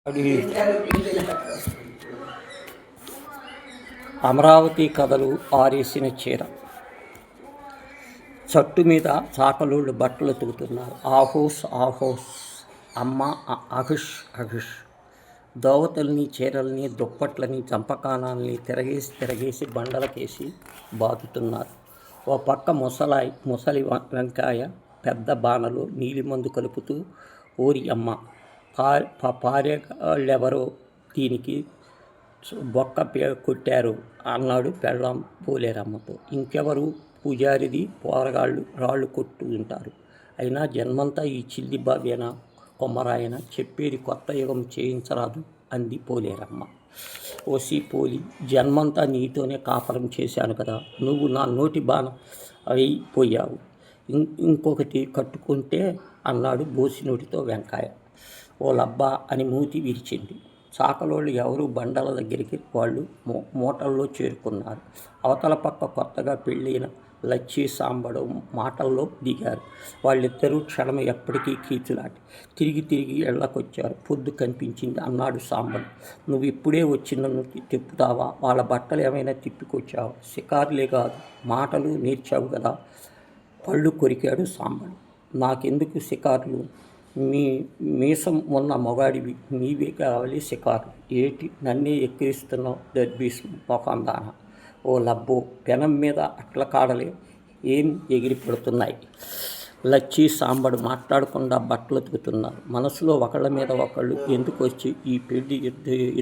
అది అమరావతి కథలు ఆరేసిన చీర. చట్టు మీద చాకలోళ్ళు బట్టలు ఉతుకుతున్నారు. ఆహోస్ ఆహోస్ అమ్మ అహుష్ అహుష్. దోవతల్ని, చీరల్ని, దుప్పట్లని, చంపకానాల్ని తిరగేసి బండలకేసి బాతుతున్నారు. ఓ పక్క ముసలి వెంకాయ పెద్ద బాణలో నీలిమందు కలుపుతూ, ఓరి అమ్మ పారేగాళ్ళెవరో దీనికి బొక్క కొట్టారు అన్నాడు పెళ్ళాం పోలేరమ్మతో. ఇంకెవరు, పూజారిది పోరగాళ్ళు రాళ్ళు కొట్టు ఉంటారు. అయినా జన్మంతా ఈ చిల్లి బావేనా కొమ్మరాయన, చెప్పేది కొత్త యుగం చేయించరాదు అంది పోలేరమ్మ. ఓసి పోలి, జన్మంతా నీతోనే కాపరం చేశాను కదా, నువ్వు నా నోటి బాణ అయిపోయావు, ఇంకొకటి కట్టుకుంటే అన్నాడు బోసినోటితో వెంకాయ. ఓ లబ్బా అని మూతి విరిచింది. చాకలోళ్ళు ఎవరు బండల దగ్గరికి వాళ్ళు మూటల్లో చేరుకున్నారు. అవతల పక్క కొత్తగా పెళ్ళైన లచ్చి సాంబడు మాటల్లో దిగారు. వాళ్ళిద్దరూ క్షణం ఎప్పటికీ కీచులాటి తిరిగి ఇళ్ళకొచ్చారు. పొద్దు కనిపించింది అన్నాడు సాంబడు. నువ్వు ఇప్పుడే వచ్చి నన్ను తిప్పుతావా? వాళ్ళ బట్టలు ఏమైనా తిప్పికొచ్చావా? షికారులే కాదు, మాటలు నేర్చావు కదా, పళ్ళు కొరికాడు సాంబడు. నాకెందుకు షికారులు? మీసం ఉన్న మొగాడివి, నీవే కావాలి షికారు. ఏటి నన్నే ఎక్కిరిస్తున్నావు దర్బీస్ మొకందాన? ఓ లబ్బో, పెనం మీద అట్ల కాడలే ఏం ఎగిరి పడుతున్నాయి. లచ్చి సాంబడు మాట్లాడకుండా బట్టలు ఉతుకుతున్నారు. మనసులో ఒకళ్ళ మీద ఒకళ్ళు ఎందుకు వచ్చి ఈ పెళ్లి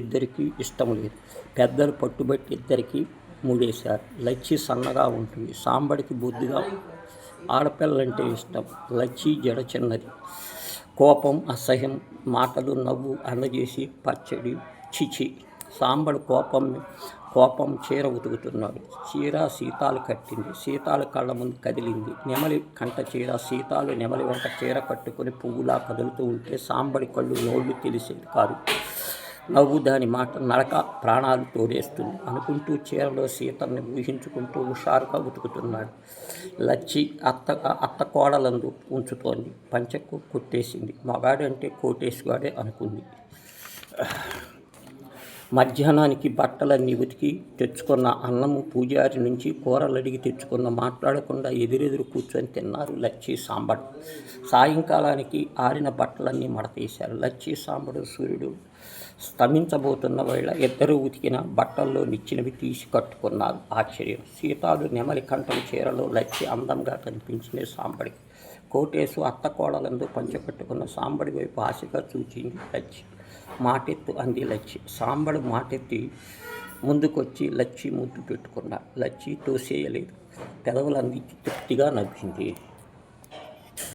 ఇద్దరికీ ఇష్టం లేదు. పెద్దలు పట్టుబట్టి ఇద్దరికీ మూడేశారు. లచ్చి సన్నగా ఉంటుంది, సాంబడికి బొద్దుగా ఆడపిల్లంటే ఇష్టం. లచ్చి జడ చిన్నది, కోపం అసహ్యం, మాటలు నవ్వు అందజేసి పచ్చడి చిచి. సాంబడు కోపం చీర ఉతుకుతున్నాడు. చీర సీతాలు కట్టింది. సీతాలు కళ్ళ ముందు కదిలింది. నెమలి కంట చీర. సీతాలు నెమలి వెంట చీర కట్టుకుని పువ్వులా కదులుతూ ఉంటే సాంబడి కళ్ళు నోళ్ళు తెలిసేది కాదు. నవ్వు దాని మాట నడక ప్రాణాలు తోడేస్తుంది అనుకుంటూ చీరలో సీతల్ని ఊహించుకుంటూ హుషారుగా ఉతుకుతున్నాడు. లచ్చి అత్త కోడలందు ఉంచుతోంది. పంచకు కొట్టేసింది. మగాడంటే కోటేశ్వాడే అనుకుంది. మధ్యాహ్నానికి బట్టలన్నీ ఉతికి తెచ్చుకున్న అన్నము, పూజారి నుంచి కూరలడిగి తెచ్చుకున్న మాట్లాడకుండా ఎదురెదురు కూర్చొని తిన్నారు లచ్చి సాంబడు. సాయంకాలానికి ఆరిన బట్టలన్నీ మడతీశారు. లచ్చి సాంబడు సూర్యుడు స్తమించబోతున్న వేళ ఇద్దరు ఉతికిన బట్టల్లో నిచ్చినవి తీసి కట్టుకున్నారు. ఆశ్చర్యం. సీతాలు నెమలి కంఠం చీరలో లచ్చి అందంగా కనిపించింది సాంబడికి. కోటేశు అత్త కోడలందు పంచకట్టుకున్న సాంబడి వైపు ఆశగా చూచింది లచ్చి. మాటెత్తు అంది లచ్చి. సాంబడు మాటెత్తి ముందుకొచ్చి లచ్చి ముద్దు పెట్టుకున్నాడు. లచ్చి తోసేయలేదు. పెదవులందించి తృప్తిగా నవ్వింది.